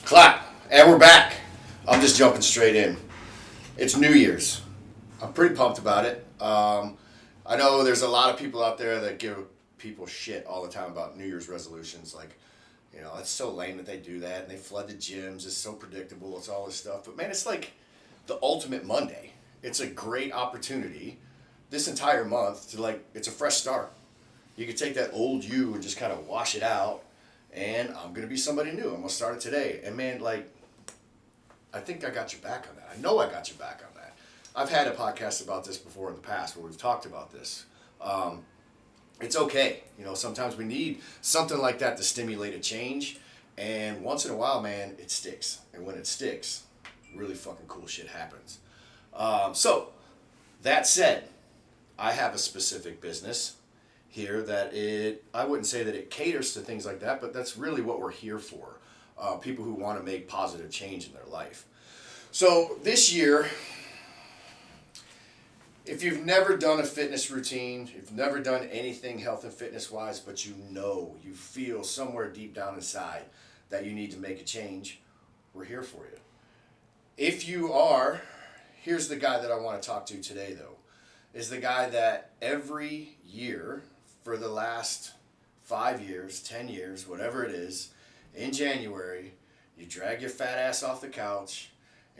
Clap. And we're back. I'm just jumping straight in. It's New Year's. I'm pretty pumped about it. I know there's a lot of people out there that give people shit all the time about New Year's resolutions. Like, it's so lame that they do that and they flood the gyms. It's so predictable. It's all this stuff. But man, it's like the ultimate Monday. It's a great opportunity this entire month to it's a fresh start. You could take that old you and just kind of wash it out. And I'm going to be somebody new. I'm going to start it today. And man, I think I got your back on that. I know I got your back on that. I've had a podcast about this before in the past where we've talked about this. It's okay. Sometimes we need something like that to stimulate a change. And once in a while, man, it sticks. And when it sticks, really fucking cool shit happens. So, that said, I have a specific business here that I wouldn't say that it caters to things like that, but that's really what we're here for. People who want to make positive change in their life. So this year, if you've never done a fitness routine, if you've never done anything health and fitness wise, but you feel somewhere deep down inside that you need to make a change, we're here for you. If you are, here's the guy that I want to talk to today though, is the guy that every year for the last 5 years, 10 years, whatever it is, in January, you drag your fat ass off the couch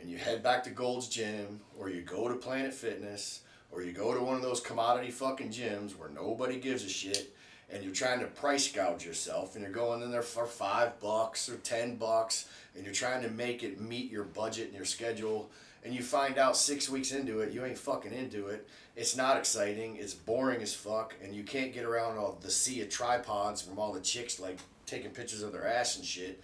and you head back to Gold's Gym, or you go to Planet Fitness, or you go to one of those commodity fucking gyms where nobody gives a shit, and you're trying to price gouge yourself, and you're going in there for $5 or $10, and you're trying to make it meet your budget and your schedule, and you find out 6 weeks into it, you ain't fucking into it. It's not exciting. It's boring as fuck, and you can't get around all the sea of tripods from all the chicks taking pictures of their ass and shit,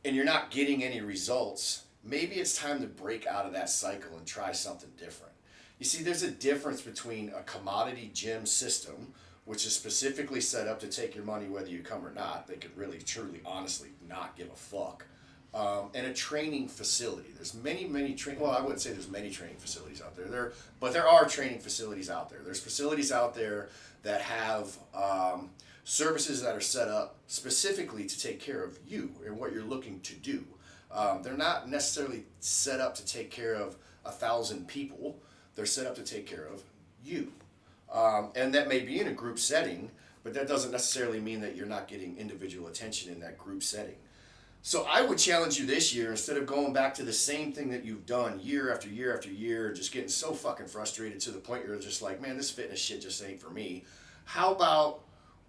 and you're not getting any results. Maybe it's time to break out of that cycle and try something different. You see, there's a difference between a commodity gym system, which is specifically set up to take your money whether you come or not. They could really, truly, honestly not give a fuck. And a training facility. There's many well, I wouldn't say there's many training facilities out there. But there are training facilities out there. There's facilities out there that have services that are set up specifically to take care of you and what you're looking to do. They're not necessarily set up to take care of 1,000 people. They're set up to take care of you. And that may be in a group setting, but that doesn't necessarily mean that you're not getting individual attention in that group setting. So I would challenge you this year, instead of going back to the same thing that you've done year after year after year, just getting so fucking frustrated to the point you're just like, man, this fitness shit just ain't for me. How about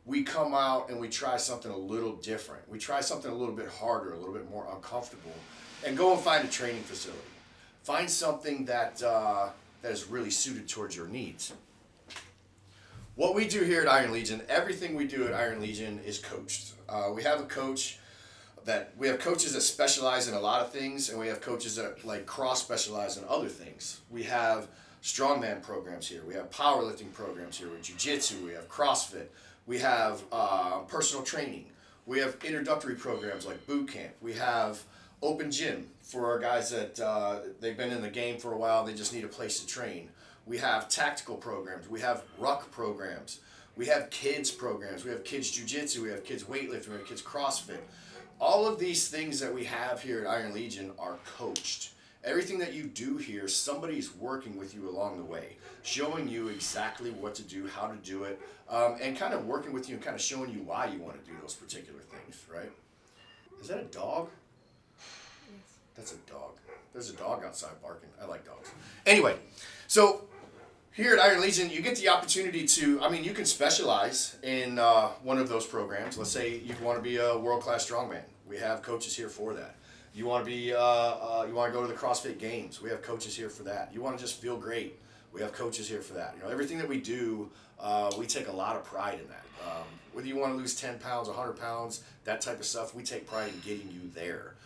we come out and we try something a little different? We try something a little bit harder, a little bit more uncomfortable, and go and find a training facility. Find something that is really suited towards your needs. What we do here at Iron Legion, everything we do at Iron Legion is coached. We have coaches that specialize in a lot of things, and we have coaches that cross-specialize in other things. We have strongman programs here. We have powerlifting programs here with jiu-jitsu. We have CrossFit. We have personal training. We have introductory programs like boot camp. We have open gym for our guys that they've been in the game for a while. They just need a place to train. We have tactical programs. We have ruck programs. We have kids programs. We have kids jiu-jitsu. We have kids weightlifting. We have kids CrossFit. All of these things that we have here at Iron Legion are coached. Everything that you do here, somebody's working with you along the way, showing you exactly what to do, how to do it, and kind of working with you and kind of showing you why you want to do those particular things, right? Is that a dog? Yes. That's a dog. There's a dog outside barking. I like dogs. Anyway, so here at Iron Legion, you get the opportunity you can specialize in one of those programs. Let's say you want to be a world-class strongman. We have coaches here for that. You want to you want to go to the CrossFit Games. We have coaches here for that. You want to just feel great. We have coaches here for that. Everything that we do, we take a lot of pride in that. Whether you want to lose 10 pounds, 100 pounds, that type of stuff, we take pride in getting you there.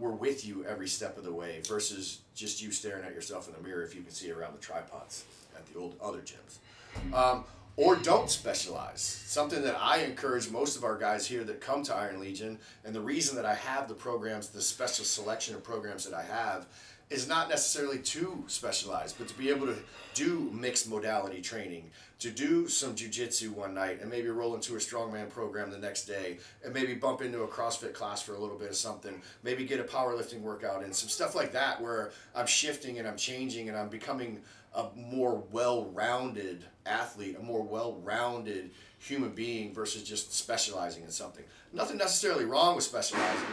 We're with you every step of the way versus just you staring at yourself in the mirror if you can see around the tripods at the old other gyms. Or don't specialize. Something that I encourage most of our guys here that come to Iron Legion, and the reason that I have the programs, the special selection of programs that I have, is not necessarily too specialized, but to be able to do mixed modality training, to do some jujitsu one night and maybe roll into a strongman program the next day, and maybe bump into a CrossFit class for a little bit of something, maybe get a powerlifting workout in, some stuff like that where I'm shifting and I'm changing and I'm becoming a more well-rounded athlete, a more well-rounded human being versus just specializing in something. Nothing necessarily wrong with specializing.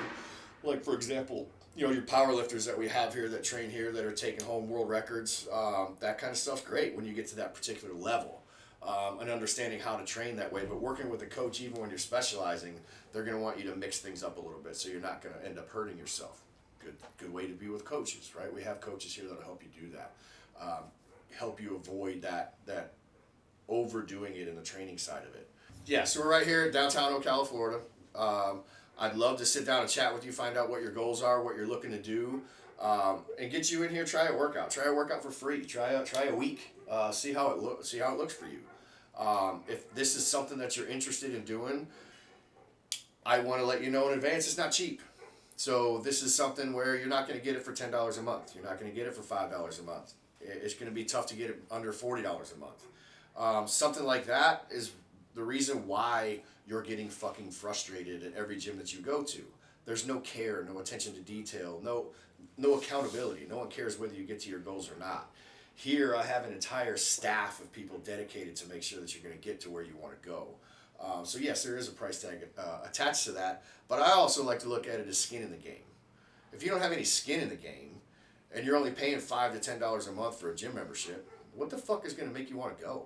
Like, for example, your power lifters that we have here that train here that are taking home world records, that kind of stuff's great when you get to that particular level, and understanding how to train that way. But working with a coach, even when you're specializing, they're going to want you to mix things up a little bit so you're not going to end up hurting yourself. Good way to be with coaches, right? We have coaches here that'll help you do that, help you avoid that overdoing it in the training side of it. Yeah, so we're right here in downtown Ocala, Florida. I'd love to sit down and chat with you, find out what your goals are, what you're looking to do, and get you in here. Try a workout. Try a workout for free. Try a week. See how it looks for you. If this is something that you're interested in doing, I want to let you know in advance. It's not cheap. So this is something where you're not going to get it for $10 a month. You're not going to get it for $5 a month. It's going to be tough to get it under $40 a month. Something like that is the reason why you're getting fucking frustrated at every gym that you go to. There's no care, no attention to detail, no accountability. No one cares whether you get to your goals or not. Here, I have an entire staff of people dedicated to make sure that you're going to get to where you want to go. So yes, there is a price tag attached to that, but I also like to look at it as skin in the game. If you don't have any skin in the game, and you're only paying $5 to $10 a month for a gym membership, what the fuck is going to make you want to go?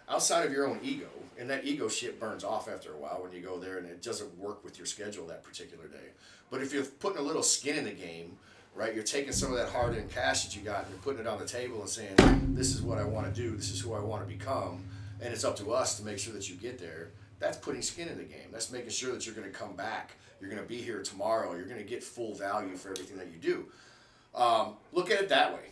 Outside of your own ego, and that ego shit burns off after a while when you go there and it doesn't work with your schedule that particular day. But if you're putting a little skin in the game, right, you're taking some of that hard-earned cash that you got and you're putting it on the table and saying, this is what I want to do, this is who I want to become, and it's up to us to make sure that you get there, that's putting skin in the game. That's making sure that you're going to come back, you're going to be here tomorrow, you're going to get full value for everything that you do. Look at it that way.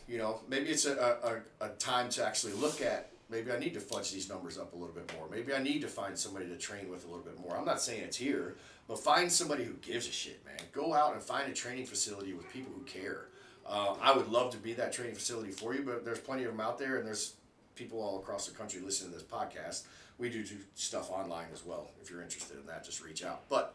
Maybe it's a time to actually look at, maybe I need to fudge these numbers up a little bit more. Maybe I need to find somebody to train with a little bit more. I'm not saying it's here, but find somebody who gives a shit, man. Go out and find a training facility with people who care. I would love to be that training facility for you, but there's plenty of them out there, and there's people all across the country listening to this podcast. We do stuff online as well. If you're interested in that, just reach out. But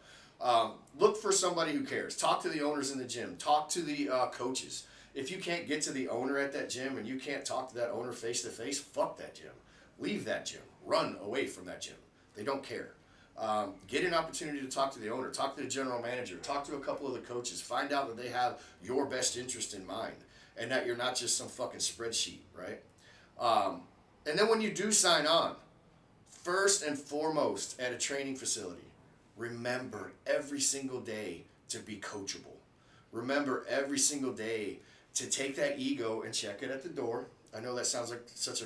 look for somebody who cares. Talk to the owners in the gym. Talk to the coaches. If you can't get to the owner at that gym and you can't talk to that owner face to face, fuck that gym. Leave that gym. Run away from that gym. They don't care. Get an opportunity to talk to the owner. Talk to the general manager. Talk to a couple of the coaches. Find out that they have your best interest in mind and that you're not just some fucking spreadsheet, right? And then when you do sign on, first and foremost at a training facility, remember every single day to be coachable. Remember every single day to take that ego and check it at the door. I know that sounds like such a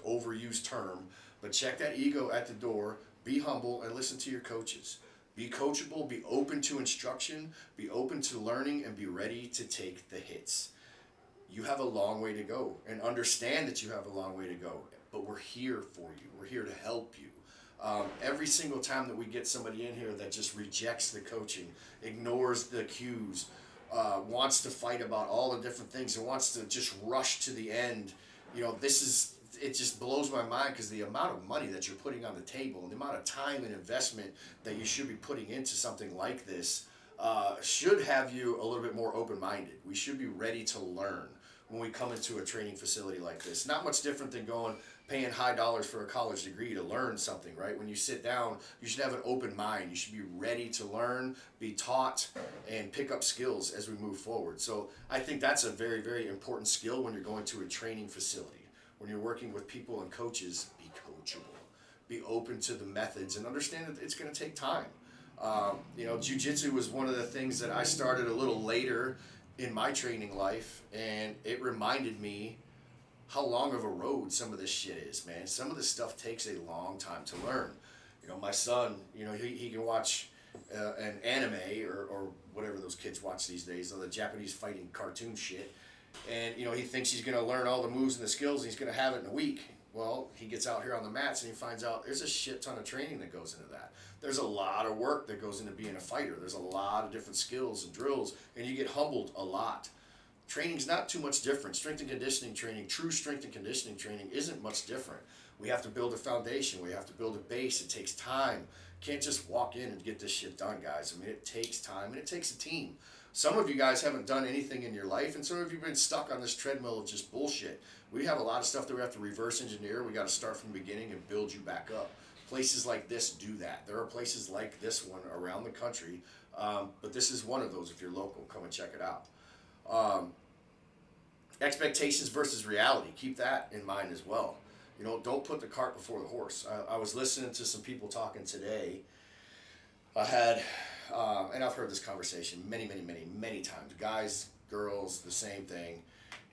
overused term, but check that ego at the door, be humble, and listen to your coaches. Be coachable, be open to instruction, be open to learning, and be ready to take the hits. You have a long way to go, and understand that you have a long way to go, but we're here for you. We're here to help you. Every single time that we get somebody in here that just rejects the coaching, ignores the cues, wants to fight about all the different things and wants to just rush to the end, it just blows my mind, because the amount of money that you're putting on the table and the amount of time and investment that you should be putting into something like this should have you a little bit more open-minded. We should be ready to learn when we come into a training facility like this. Not much different than paying high dollars for a college degree to learn something, right? When you sit down, you should have an open mind. You should be ready to learn, be taught, and pick up skills as we move forward. So I think that's a very, very important skill when you're going to a training facility. When you're working with people and coaches, be coachable. Be open to the methods and understand that it's going to take time. Jiu-jitsu was one of the things that I started a little later in my training life, and it reminded me how long of a road some of this shit is, man. Some of this stuff takes a long time to learn. My son, he can watch an anime or whatever those kids watch these days, the Japanese fighting cartoon shit, and he thinks he's going to learn all the moves and the skills and he's going to have it in a week. Well, he gets out here on the mats and he finds out there's a shit ton of training that goes into that. There's a lot of work that goes into being a fighter. There's a lot of different skills and drills, and you get humbled a lot. Training's not too much different. Strength and conditioning training, true strength and conditioning training isn't much different. We have to build a foundation. We have to build a base. It takes time. Can't just walk in and get this shit done, guys. I mean, it takes time and it takes a team. Some of you guys haven't done anything in your life, and some of you have been stuck on this treadmill of just bullshit. We have a lot of stuff that we have to reverse engineer. We got to start from the beginning and build you back up. Places like this do that. There are places like this one around the country, but this is one of those. If you're local, come and check it out. Expectations versus reality. Keep that in mind as well. You know, don't put the cart before the horse. I was listening to some people talking today. I had, and I've heard this conversation many times. Guys, girls, the same thing.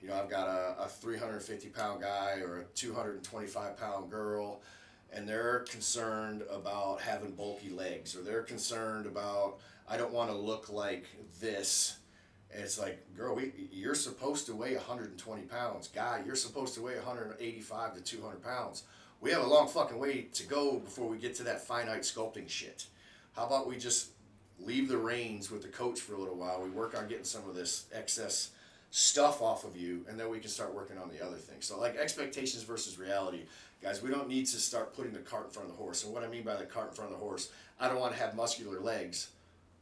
You know, I've got a 350-pound guy or a 225-pound girl, and they're concerned about having bulky legs, or they're concerned about, I don't want to look like this. And it's like, girl, you're supposed to weigh 120 pounds. Guy, you're supposed to weigh 185 to 200 pounds. We have a long fucking way to go before we get to that finite sculpting shit. How about we just leave the reins with the coach for a little while? We work on getting some of this excess stuff off of you, and then we can start working on the other things. So like expectations versus reality. Guys, we don't need to start putting the cart in front of the horse. And what I mean by the cart in front of the horse, I don't want to have muscular legs.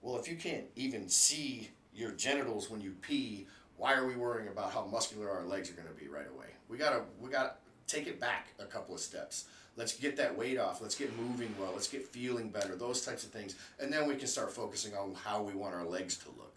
Well, if you can't even see your genitals when you pee, why are we worrying about how muscular our legs are going to be right away? We gotta take it back a couple of steps. Let's get that weight off. Let's get moving well. Let's get feeling better. Those types of things, and then we can start focusing on how we want our legs to look.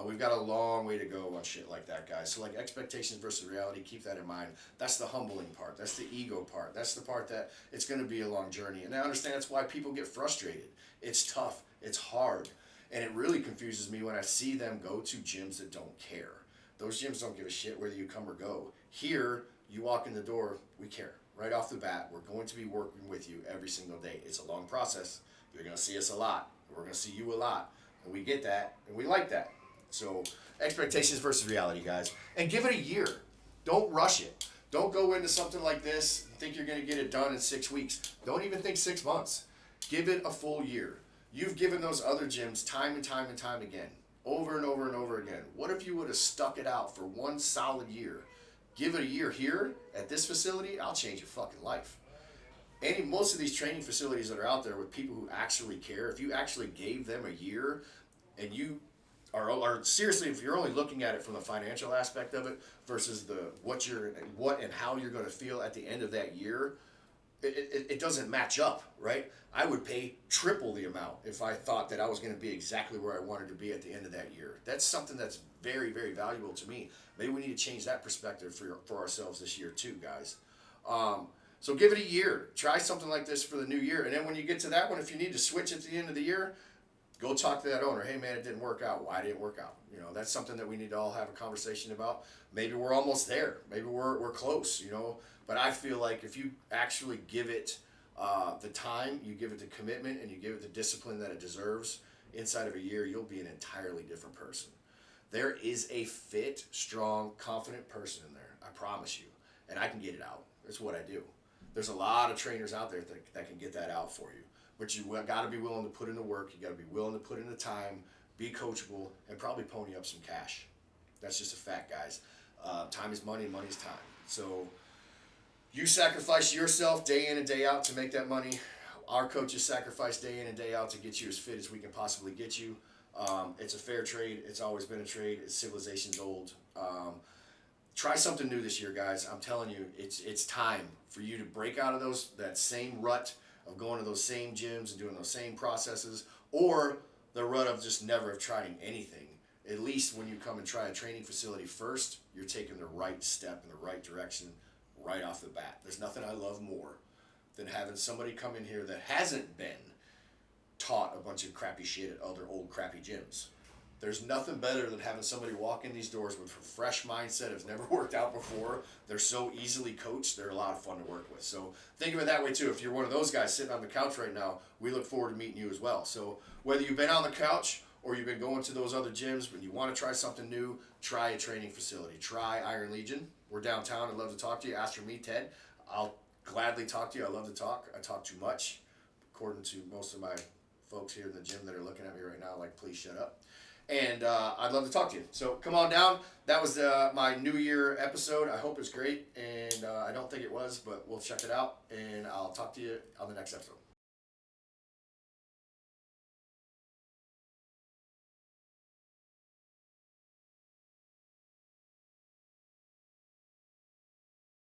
We've got a long way to go on shit like that, guys. So like expectations versus reality, keep that in mind. That's the humbling part. That's the ego part. That's the part that it's going to be a long journey. And I understand that's why people get frustrated. It's tough. It's hard. And it really confuses me when I see them go to gyms that don't care. Those gyms don't give a shit whether you come or go. Here, you walk in the door, we care. Right off the bat, we're going to be working with you every single day. It's a long process. You're going to see us a lot. We're going to see you a lot. And we get that, and we like that. So expectations versus reality, guys. And give it a year. Don't rush it. Don't go into something like this and think you're going to get it done in 6 weeks. Don't even think 6 months. Give it a full year. You've given those other gyms time and time and time again, over and over and over again. What if you would have stuck it out for one solid year? Give it a year here at this facility, I'll change your fucking life. Most of these training facilities that are out there with people who actually care, if you actually gave them a year and you are seriously, if you're only looking at it from the financial aspect of it versus what and how you're going to feel at the end of that year, it doesn't match up, right? I would pay triple the amount if I thought that I was going to be exactly where I wanted to be at the end of that year. That's something that's very, very valuable to me. Maybe we need to change that perspective for ourselves this year too, guys. So give it a year. Try something like this for the new year. And then when you get to that one, if you need to switch at the end of the year, go talk to that owner. Hey man, it didn't work out. Why didn't it work out? You know, that's something that we need to all have a conversation about. Maybe we're almost there. Maybe we're close, you know. But I feel like if you actually give it the time, you give it the commitment, and you give it the discipline that it deserves, inside of a year, you'll be an entirely different person. There is a fit, strong, confident person in there. I promise you. And I can get it out. That's what I do. There's a lot of trainers out there that can get that out for you. But you got to be willing to put in the work. You got to be willing to put in the time, be coachable, and probably pony up some cash. That's just a fact, guys. Time is money, and money is time. So you sacrifice yourself day in and day out to make that money. Our coaches sacrifice day in and day out to get you as fit as we can possibly get you. It's a fair trade. It's always been a trade. It's civilization's old. Try something new this year, guys. I'm telling you, it's time for you to break out of that same rut of going to those same gyms and doing those same processes, or the rut of just never have trying anything. At least when you come and try a training facility first, you're taking the right step in the right direction right off the bat. There's nothing I love more than having somebody come in here that hasn't been taught a bunch of crappy shit at other old crappy gyms. There's nothing better than having somebody walk in these doors with a fresh mindset, has never worked out before. They're so easily coached. They're a lot of fun to work with. So think of it that way too. If you're one of those guys sitting on the couch right now, we look forward to meeting you as well. So whether you've been on the couch or you've been going to those other gyms, but you want to try something new, try a training facility. Try Iron Legion. We're downtown. I'd love to talk to you. Ask for me, Ted. I'll gladly talk to you. I love to talk. I talk too much, according to most of my folks here in the gym that are looking at me right now, like, please shut up. And I'd love to talk to you. So come on down. That was my New Year episode. I hope it's great, and I don't think it was, but we'll check it out, and I'll talk to you on the next episode.